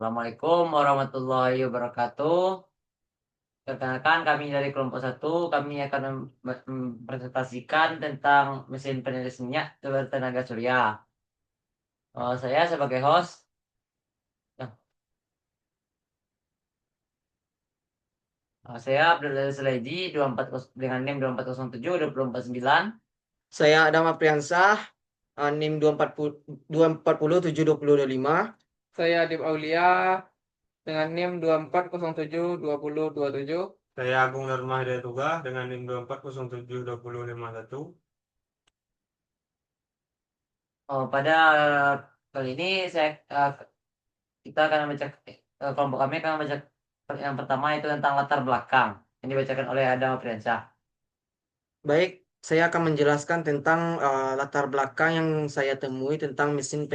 Assalamualaikum warahmatullahi wabarakatuh. Perkenalkan kami dari kelompok satu, kami akan mempresentasikan tentang mesin peniris minyak bertenaga surya. Saya sebagai host, ya, saya Abdul Aziz Sulaidi 24 dengan NIM 2407 2049. Saya Adam Apriansah, NIM 240 72025. Saya Adib Aulia dengan NIM 24072027. Saya Agung Norma Hidayatullah dengan NIM 24072051. Pada kali ini kita akan membaca kelompok kami akan membaca yang pertama itu tentang latar belakang yang dibacakan oleh Adam Apriansah. Baik, saya akan menjelaskan tentang latar belakang yang saya temui tentang mesin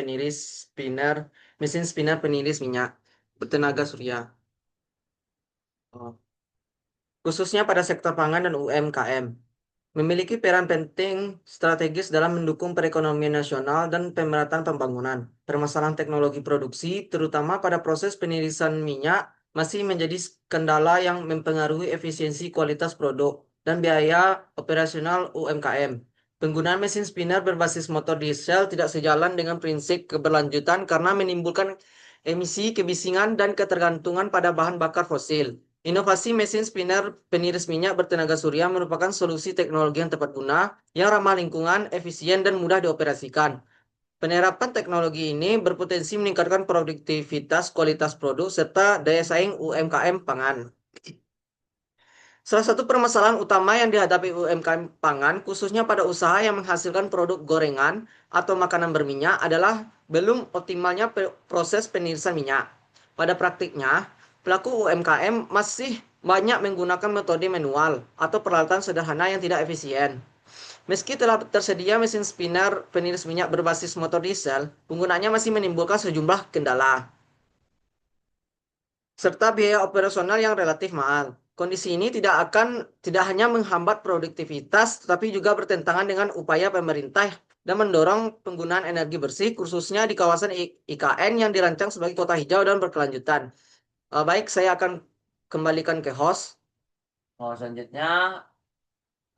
spinner peniris minyak bertenaga surya. Oh, Khususnya pada sektor pangan dan UMKM. Memiliki peran penting strategis dalam mendukung perekonomian nasional dan pemerataan pembangunan. Permasalahan teknologi produksi, terutama pada proses penirisan minyak, masih menjadi kendala yang mempengaruhi efisiensi kualitas produk dan biaya operasional UMKM. Penggunaan mesin spinner berbasis motor diesel tidak sejalan dengan prinsip keberlanjutan karena menimbulkan emisi kebisingan dan ketergantungan pada bahan bakar fosil. Inovasi mesin spinner peniris minyak bertenaga surya merupakan solusi teknologi yang tepat guna, yang ramah lingkungan, efisien, dan mudah dioperasikan. Penerapan teknologi ini berpotensi meningkatkan produktivitas, kualitas produk, serta daya saing UMKM pangan. Salah satu permasalahan utama yang dihadapi UMKM pangan, khususnya pada usaha yang menghasilkan produk gorengan atau makanan berminyak, adalah belum optimalnya proses penirisan minyak. Pada praktiknya, pelaku UMKM masih banyak menggunakan metode manual atau peralatan sederhana yang tidak efisien. Meski telah tersedia mesin spinner peniris minyak berbasis motor diesel, penggunaannya masih menimbulkan sejumlah kendala serta biaya operasional yang relatif mahal. Kondisi ini tidak hanya menghambat produktivitas, tetapi juga bertentangan dengan upaya pemerintah dan mendorong penggunaan energi bersih, khususnya di kawasan IKN yang dirancang sebagai kota hijau dan berkelanjutan. Baik, saya akan kembalikan ke host. Selanjutnya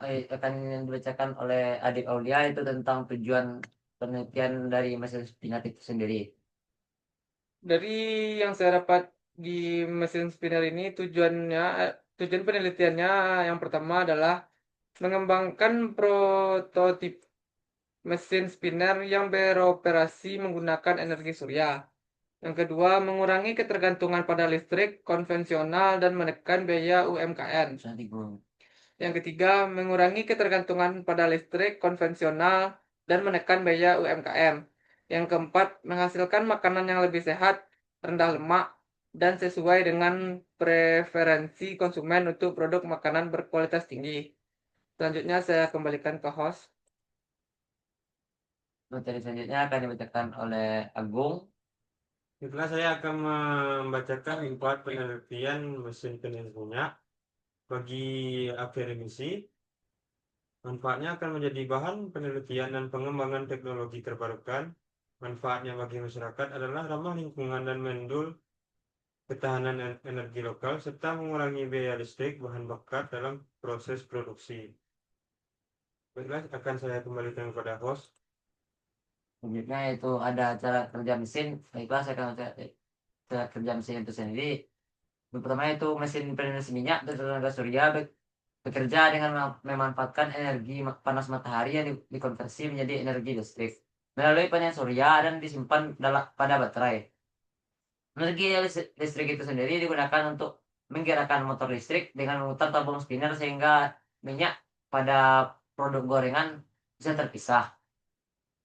akan dibacakan oleh Adik Aulia itu tentang tujuan penelitian dari mesin spinat itu sendiri. Dari yang saya dapat di mesin spinner ini, tujuan penelitiannya yang pertama adalah mengembangkan prototip mesin spinner yang beroperasi menggunakan energi surya. Yang kedua, mengurangi ketergantungan pada listrik konvensional dan menekan biaya UMKM. Yang ketiga, mengurangi ketergantungan pada listrik konvensional dan menekan biaya UMKM. Yang keempat, menghasilkan makanan yang lebih sehat, rendah lemak, dan sesuai dengan preferensi konsumen untuk produk makanan berkualitas tinggi. Selanjutnya saya kembalikan ke host. Materi selanjutnya akan dibacakan oleh Agung. Setelah saya akan membacakan 4 penelitian mesin peniris minyak bagi akademisi. Manfaatnya akan menjadi bahan penelitian dan pengembangan teknologi terbarukan. Manfaatnya bagi masyarakat adalah ramah lingkungan dan mendul ketahanan energi lokal serta mengurangi biaya listrik bahan bakar dalam proses produksi. Baiklah, akan saya kembalikan kepada host. Selanjutnya itu ada cara kerja mesin. Baiklah, saya akan cara kerja mesin itu sendiri. Yang pertama itu mesin peniris minyak bertenaga surya bekerja dengan memanfaatkan energi panas matahari yang dikonversi menjadi energi listrik melalui panel surya dan disimpan pada baterai. Energi listrik itu sendiri digunakan untuk menggerakkan motor listrik dengan memutar tabung spinner sehingga minyak pada produk gorengan bisa terpisah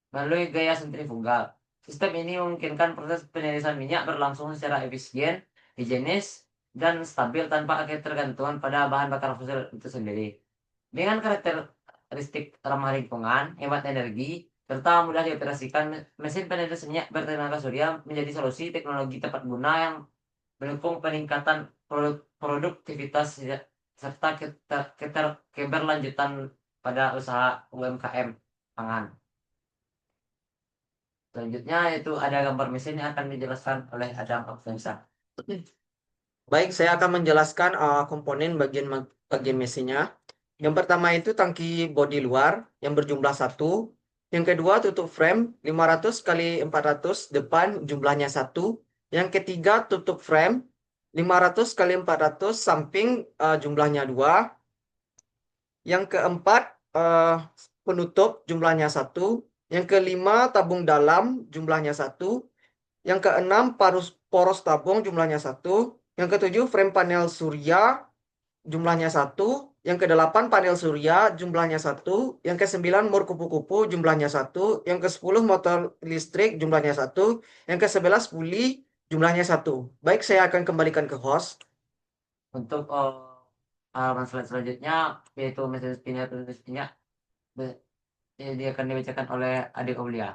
melalui gaya sentrifugal. Sistem ini memungkinkan proses penirisan minyak berlangsung secara efisien, higienis, dan stabil tanpa ketergantungan pada bahan bakar fosil itu sendiri. Dengan karakteristik ramah lingkungan, hemat energi, serta mudah dioperasikan, mesin peniris minyak bertenaga surya menjadi solusi teknologi tepat guna yang mendukung peningkatan produktivitas serta keberlanjutan pada usaha UMKM pangan. Selanjutnya itu ada gambar mesin yang akan dijelaskan oleh Adam Afensa. Baik, saya akan menjelaskan komponen bagian mesinnya. Yang pertama itu tangki bodi luar yang berjumlah 1. Yang kedua tutup frame 500 kali 400 depan jumlahnya 1. Yang ketiga tutup frame 500 kali 400 samping jumlahnya 2. Yang keempat penutup jumlahnya 1. Yang kelima tabung dalam jumlahnya 1. Yang keenam poros tabung jumlahnya 1. Yang ketujuh frame panel surya jumlahnya 1. Yang kedelapan panel surya jumlahnya 1. Yang kesembilan mur kupu-kupu jumlahnya 1. Yang ke-10 motor listrik jumlahnya 1. Yang ke-11 puli jumlahnya 1. Baik, saya akan kembalikan ke host. Untuk halaman slide selanjutnya yaitu mesin spinner penulisnya dia akan dibacakan oleh Adik Aulia.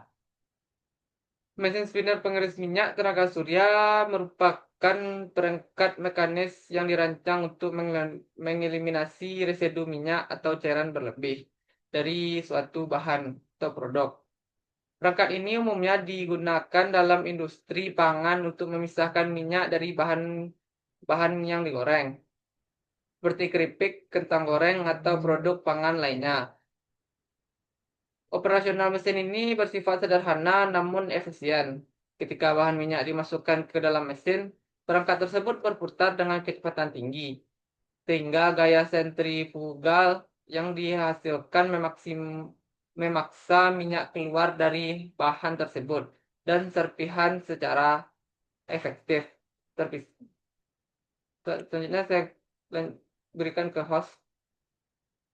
Mesin spinner pengeras minyak tenaga surya merupakan perangkat mekanis yang dirancang untuk mengeliminasi residu minyak atau cairan berlebih dari suatu bahan atau produk. Perangkat ini umumnya digunakan dalam industri pangan untuk memisahkan minyak dari bahan yang digoreng, seperti keripik, kentang goreng, atau produk pangan lainnya. Operasional mesin ini bersifat sederhana namun efisien. Ketika bahan minyak dimasukkan ke dalam mesin, perangkat tersebut berputar dengan kecepatan tinggi, sehingga gaya sentrifugal yang dihasilkan memaksa minyak keluar dari bahan tersebut dan serpihan secara efektif. Selanjutnya saya berikan ke host.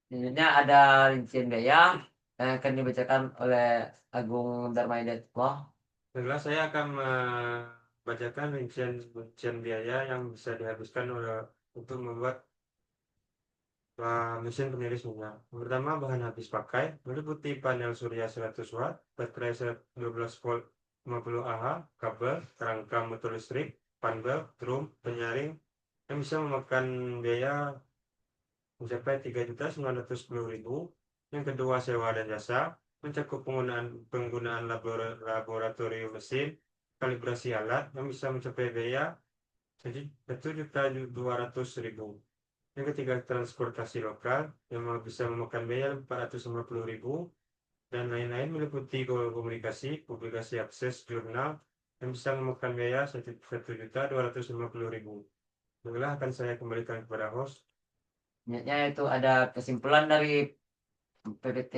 Selanjutnya ada rincian biaya yang akan dibacakan oleh Agung Darmaidetullah. Baiklah, saya akan membacakan rincian biaya yang bisa dihabiskan untuk membuat mesin peniris minyak. Yang pertama, bahan habis pakai meliputi panel surya 100 watt, baterai 12 volt 50 Ah, kabel, kerangka motor listrik, panbel, drum, penyaring yang bisa memakan biaya mencapai 3.910.000. Yang kedua, sewa dan jasa mencakup penggunaan laboratorium mesin, kalibrasi alat yang bisa mencapai biaya 1.200.000. Yang ketiga, transportasi lokal yang bisa memakan biaya 450.000 dan lain-lain meliputi komunikasi, publikasi akses jurnal yang bisa memakan biaya 1.250.000. Baiklah, akan saya kembalikan kepada host. Selanjutnya itu ada kesimpulan dari PPT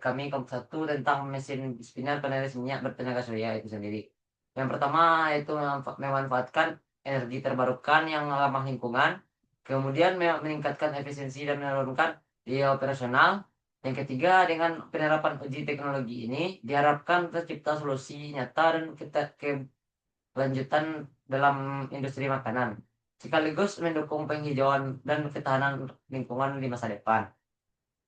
kami kelompok 1 tentang mesin spinner peneris minyak bertenaga surya itu sendiri. Yang pertama itu memanfaatkan energi terbarukan yang ramah lingkungan, kemudian meningkatkan efisiensi dan menurunkan biaya operasional. Yang ketiga, dengan penerapan uji teknologi ini diharapkan tercipta solusi nyata dan kelanjutan dalam industri makanan, sekaligus mendukung penghijauan dan ketahanan lingkungan di masa depan.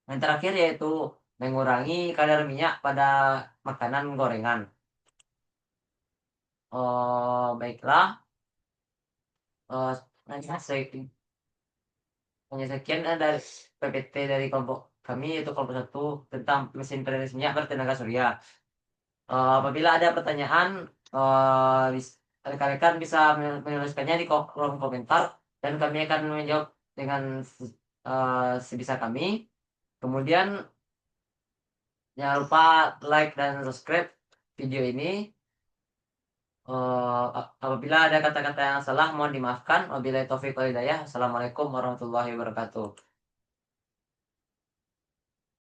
Yang terakhir yaitu mengurangi kadar minyak pada makanan gorengan. Oh, baiklah. Oh, hanya sekian dari PPT dari kelompok kami yaitu kelompok 1 tentang mesin peniris minyak bertenaga surya. Apabila ada pertanyaan, rekan-rekan bisa menuliskannya di kolom komentar dan kami akan menjawab dengan sebisa kami. Kemudian jangan lupa like dan subscribe video ini. Apabila ada kata-kata yang salah mohon dimaafkan. Wabillahi taufiq wal hidayah. Assalamualaikum warahmatullahi wabarakatuh.